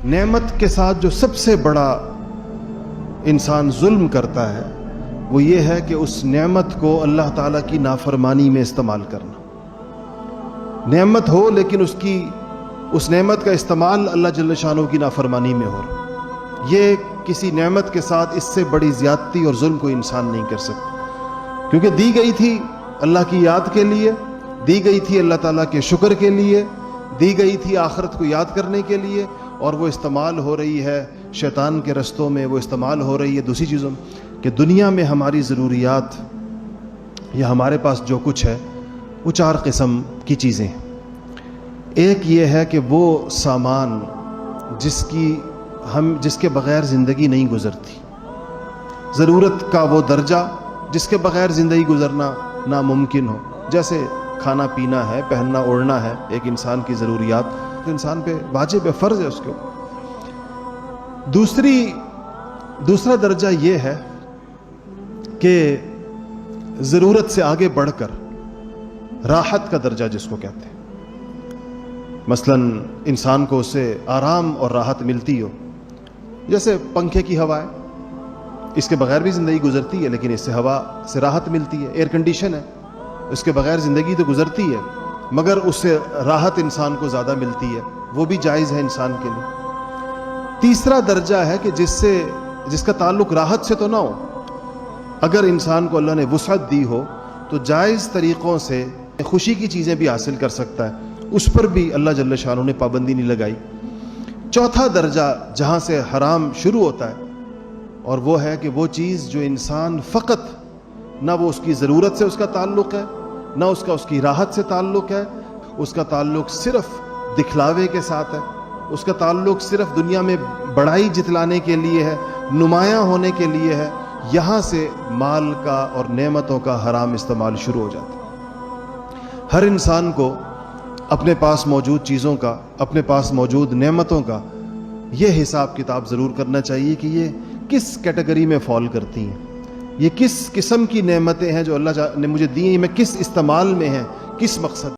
نعمت کے ساتھ جو سب سے بڑا انسان ظلم کرتا ہے وہ یہ ہے کہ اس نعمت کو اللہ تعالیٰ کی نافرمانی میں استعمال کرنا۔ نعمت ہو لیکن اس نعمت کا استعمال اللہ جل شانہ کی نافرمانی میں ہو رہا، یہ کسی نعمت کے ساتھ اس سے بڑی زیادتی اور ظلم کوئی انسان نہیں کر سکتا، کیونکہ دی گئی تھی اللہ کی یاد کے لیے، دی گئی تھی اللہ تعالیٰ کے شکر کے لیے، دی گئی تھی آخرت کو یاد کرنے کے لیے، اور وہ استعمال ہو رہی ہے شیطان کے رستوں میں، وہ استعمال ہو رہی ہے دوسری چیزوں میں، کہ دنیا میں ہماری ضروریات یا ہمارے پاس جو کچھ ہے وہ چار قسم کی چیزیں ہیں۔ ایک یہ ہے کہ وہ سامان جس کے بغیر زندگی نہیں گزرتی، ضرورت کا وہ درجہ جس کے بغیر زندگی گزرنا ناممکن ہو، جیسے کھانا پینا ہے، پہننا اوڑھنا ہے، ایک انسان کی ضروریات تو انسان پہ واجب ہے، فرض ہے اس کے اوپر۔ دوسرا درجہ یہ ہے کہ ضرورت سے آگے بڑھ کر راحت کا درجہ جس کو کہتے ہیں، مثلا انسان کو اس سے آرام اور راحت ملتی ہو، جیسے پنکھے کی ہوا ہے، اس کے بغیر بھی زندگی گزرتی ہے لیکن اس سے ہوا سے راحت ملتی ہے۔ ایئر کنڈیشن ہے، اس کے بغیر زندگی تو گزرتی ہے مگر اس سے راحت انسان کو زیادہ ملتی ہے، وہ بھی جائز ہے انسان کے لیے۔ تیسرا درجہ ہے کہ جس کا تعلق راحت سے تو نہ ہو، اگر انسان کو اللہ نے وسعت دی ہو تو جائز طریقوں سے خوشی کی چیزیں بھی حاصل کر سکتا ہے، اس پر بھی اللہ جل شانہ نے پابندی نہیں لگائی۔ چوتھا درجہ جہاں سے حرام شروع ہوتا ہے، اور وہ ہے کہ وہ چیز جو انسان فقط نہ وہ اس کی ضرورت سے اس کا تعلق ہے، نہ اس کی راحت سے تعلق ہے، اس کا تعلق صرف دکھلاوے کے ساتھ ہے، اس کا تعلق صرف دنیا میں بڑائی جتلانے کے لیے ہے، نمایاں ہونے کے لیے ہے، یہاں سے مال کا اور نعمتوں کا حرام استعمال شروع ہو جاتا ہے۔ ہر انسان کو اپنے پاس موجود چیزوں کا، اپنے پاس موجود نعمتوں کا یہ حساب کتاب ضرور کرنا چاہیے کہ یہ کس کیٹیگری میں فال کرتی ہیں، یہ کس قسم کی نعمتیں ہیں جو اللہ نے مجھے دی ہیں، میں کس استعمال میں ہیں، کس مقصد